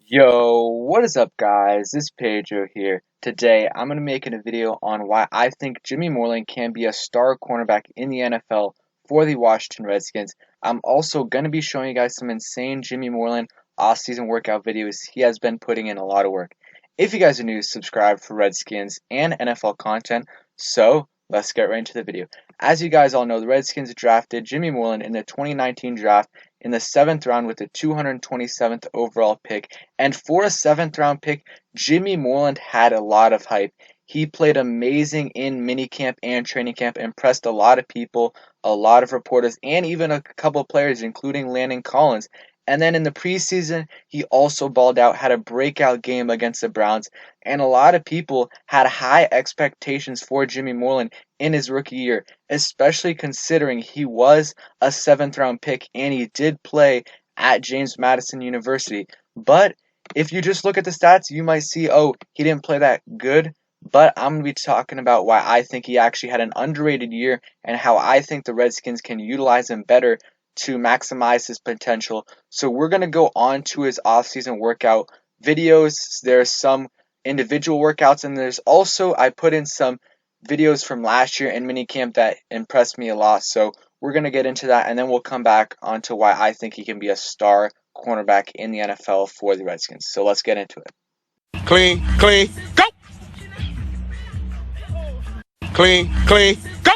Yo, what is up guys? This is Pedro here. Today, I'm going to be making a video on why I think Jimmy Moreland can be a star cornerback in the NFL for the Washington Redskins. I'm also going to be showing you guys some insane Jimmy Moreland off-season workout videos. He has been putting in a lot of work. If you guys are new, subscribe for Redskins and NFL content. So, let's get right into the video. As you guys all know, the Redskins drafted Jimmy Moreland in the 2019 draft in the 7th round with the 227th overall pick. And for a 7th round pick, Jimmy Moreland had a lot of hype. He played amazing in minicamp and training camp, impressed a lot of people, a lot of reporters, and even a couple of players, including Landon Collins. And then in the preseason, he also balled out, had a breakout game against the Browns, and a lot of people had high expectations for Jimmy Moreland in his rookie year, especially considering he was a 7th round pick and he did play at James Madison University. But if you just look at the stats, you might see, oh, he didn't play that good. But I'm going to be talking about why I think he actually had an underrated year and how I think the Redskins can utilize him better to maximize his potential. So we're going to go on to his offseason workout videos. There's some individual workouts, and there's also, I put in some videos from last year in minicamp that impressed me a lot. So we're going to get into that, and then we'll come back onto why I think he can be a star cornerback in the NFL for the Redskins. So let's get into it. Clean, clean, go! Clean, clean, go!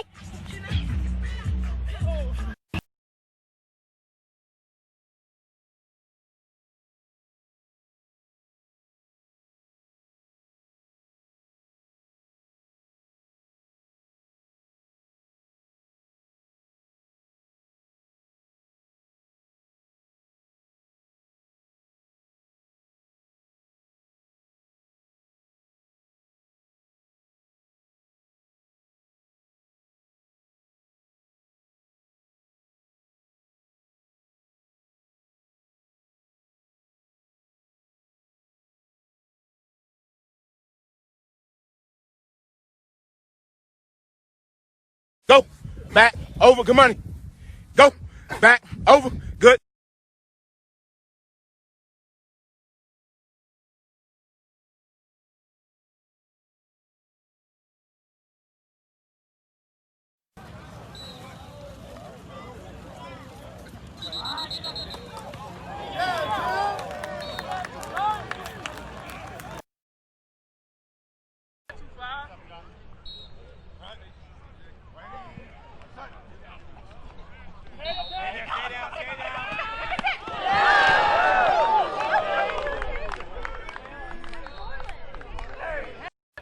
Go, back, over, good money. Go, back, over, good.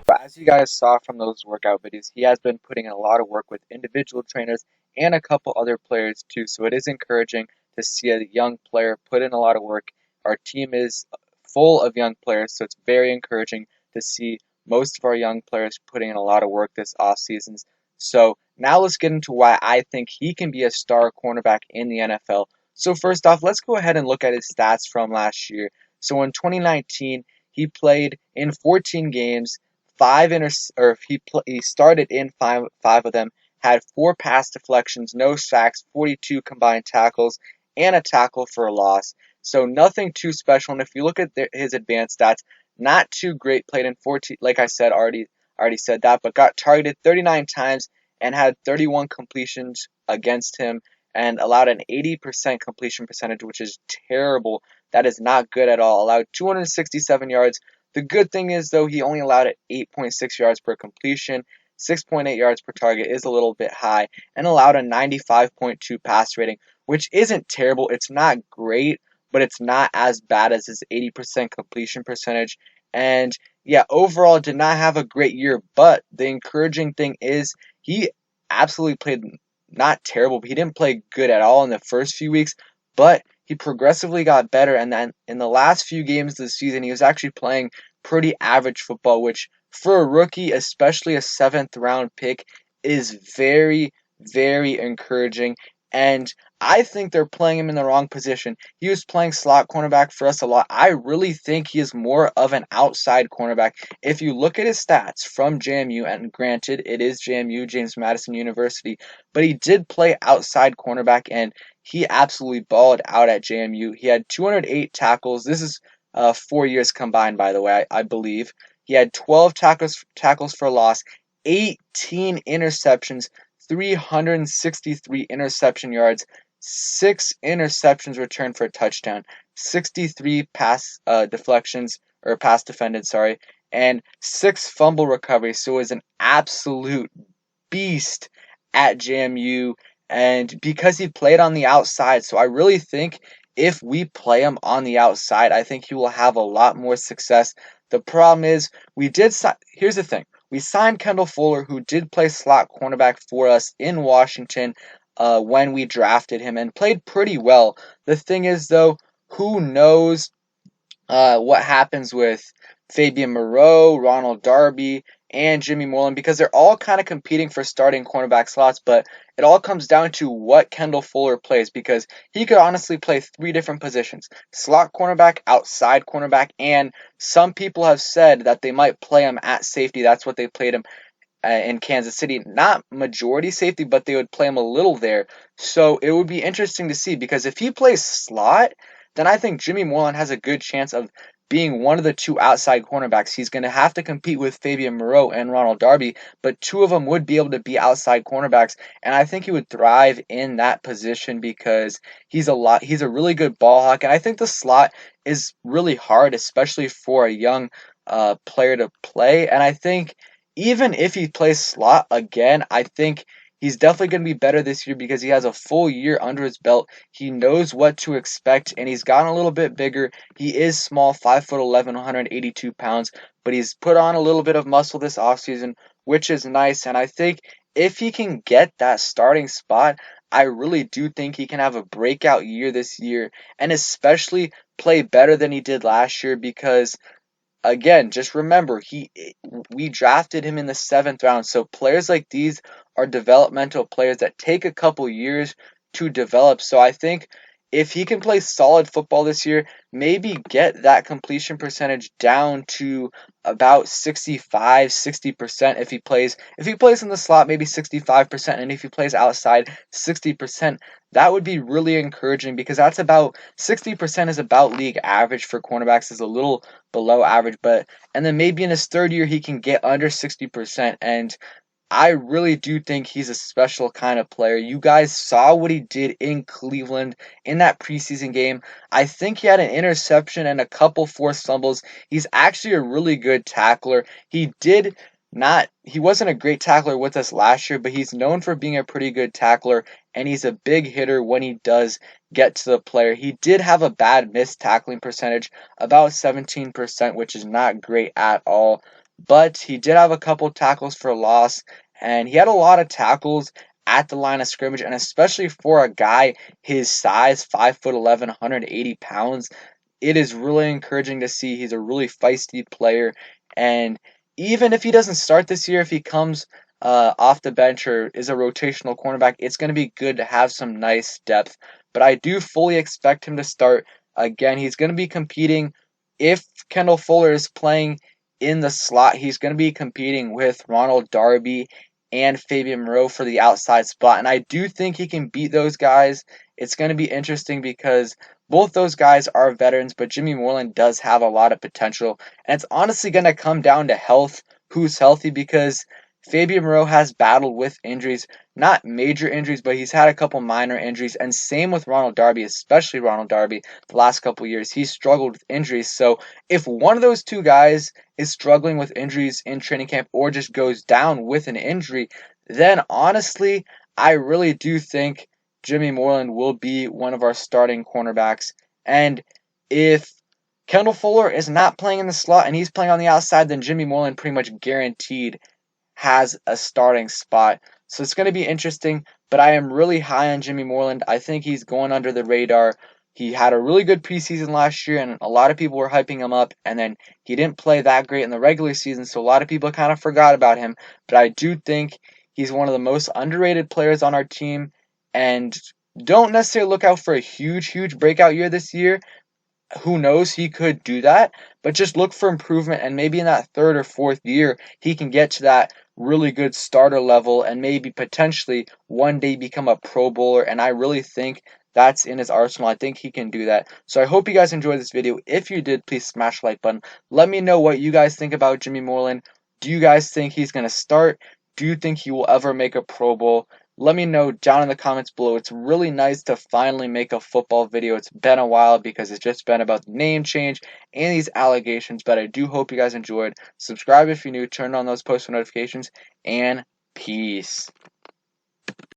But as you guys saw from those workout videos, he has been putting in a lot of work with individual trainers and a couple other players too. So it is encouraging to see a young player put in a lot of work. Our team is full of young players, so it's very encouraging to see most of our young players putting in a lot of work this off seasons. So now let's get into why I think he can be a star cornerback in the NFL. So first off, let's go ahead and look at his stats from last year. So in 2019, he played in 14 games, he started in five of them, had 4 pass deflections, no sacks, 42 combined tackles, and a tackle for a loss. So nothing too special. And if you look at his advanced stats, not too great. Played in 14, like I said, already said that, but got targeted 39 times and had 31 completions against him and allowed an 80% completion percentage, which is terrible. That is not good at all. Allowed 267 yards. The good thing is, though, he only allowed it 8.6 yards per completion. 6.8 yards per target is a little bit high, and allowed a 95.2 pass rating, which isn't terrible. It's not great, but it's not as bad as his 80% completion percentage. And yeah, overall did not have a great year, but the encouraging thing is he absolutely played not terrible, but he didn't play good at all in the first few weeks, but he progressively got better, and then in the last few games of the season, he was actually playing pretty average football, which for a rookie, especially a 7th round pick, is very, very encouraging. And I think they're playing him in the wrong position. He was playing slot cornerback for us a lot. I really think he is more of an outside cornerback. If you look at his stats from JMU, and granted, it is JMU, James Madison University, but he did play outside cornerback, and he absolutely balled out at JMU. He had 208 tackles. This is 4 years combined, by the way, I believe. He had 12 tackles for loss, 18 interceptions, 363 interception yards, 6 interceptions returned for a touchdown, 63 pass deflections or pass defended, sorry, and 6 fumble recoveries. So it was an absolute beast at JMU, and because he played on the outside, so I really think if we play him on the outside, I think he will have a lot more success. The problem is, here's the thing. We signed Kendall Fuller, who did play slot cornerback for us in Washington when we drafted him and played pretty well. The thing is, though, who knows what happens with Fabian Moreau, Ronald Darby, and Jimmy Moreland, because they're all kind of competing for starting cornerback slots, but it all comes down to what Kendall Fuller plays, because he could honestly play 3 different positions: slot cornerback, outside cornerback, and some people have said that they might play him at safety. That's what they played him in Kansas City. Not majority safety, but they would play him a little there. So it would be interesting to see, because if he plays slot, then I think Jimmy Moreland has a good chance of being one of the 2 outside cornerbacks. He's going to have to compete with Fabian Moreau and Ronald Darby, but 2 of them would be able to be outside cornerbacks, and I think he would thrive in that position because he's a really good ball hawk, and I think the slot is really hard, especially for a young player to play, and I think even if he plays slot again, I think he's definitely going to be better this year because he has a full year under his belt. He knows what to expect, and he's gotten a little bit bigger. He is small, 5'11", 182 pounds, but he's put on a little bit of muscle this offseason, which is nice. And I think if he can get that starting spot, I really do think he can have a breakout year this year, and especially play better than he did last year because again, just remember we drafted him in the 7th round. So players like these are developmental players that take a couple years to develop. So I think if he can play solid football this year, maybe get that completion percentage down to about 65-60% if he plays in the slot, maybe 65%, and if he plays outside 60%. That would be really encouraging because that's about 60% is about league average for cornerbacks, is a little below average, and then maybe in his 3rd year he can get under 60%, and I really do think he's a special kind of player. You guys saw what he did in Cleveland in that preseason game. I think he had an interception and a couple forced fumbles. He's actually a really good tackler. He wasn't a great tackler with us last year, but he's known for being a pretty good tackler, and he's a big hitter when he does get to the player. He did have a bad missed tackling percentage, about 17%, which is not great at all. But he did have a couple tackles for loss, and he had a lot of tackles at the line of scrimmage, and especially for a guy his size, 5'11", 180 pounds, it is really encouraging to see. He's a really feisty player, and even if he doesn't start this year, if he comes off the bench or is a rotational cornerback, it's going to be good to have some nice depth. But I do fully expect him to start. Again, he's going to be competing. If Kendall Fuller is playing in the slot, he's going to be competing with Ronald Darby and Fabian Moreau for the outside spot. And I do think he can beat those guys. It's going to be interesting because both those guys are veterans, but Jimmy Moreland does have a lot of potential. And it's honestly going to come down to health, who's healthy, because Fabian Moreau has battled with injuries, not major injuries, but he's had a couple minor injuries, and same with Ronald Darby, especially Ronald Darby, the last couple years. He's struggled with injuries, so if one of those 2 guys is struggling with injuries in training camp or just goes down with an injury, then honestly, I really do think Jimmy Moreland will be one of our starting cornerbacks. And if Kendall Fuller is not playing in the slot and he's playing on the outside, then Jimmy Moreland pretty much guaranteed has a starting spot. So it's going to be interesting, but I am really high on Jimmy Moreland. I think he's going under the radar. He had a really good preseason last year, and a lot of people were hyping him up, and then he didn't play that great in the regular season, so a lot of people kind of forgot about him. But I do think he's one of the most underrated players on our team, and don't necessarily look out for a huge breakout year this year. Who knows, he could do that, but just look for improvement, and maybe in that 3rd or 4th year he can get to that really good starter level and maybe potentially one day become a Pro Bowler. And I really think that's in his arsenal. I think he can do that. So I hope you guys enjoyed this video. If you did, please smash the like button. Let me know what you guys think about Jimmy Moreland. Do you guys think he's going to start? Do you think he will ever make a Pro Bowl? Let me know down in the comments below. It's really nice to finally make a football video. It's been a while because it's just been about the name change and these allegations, but I do hope you guys enjoyed. Subscribe if you're new, turn on those post notifications, and peace.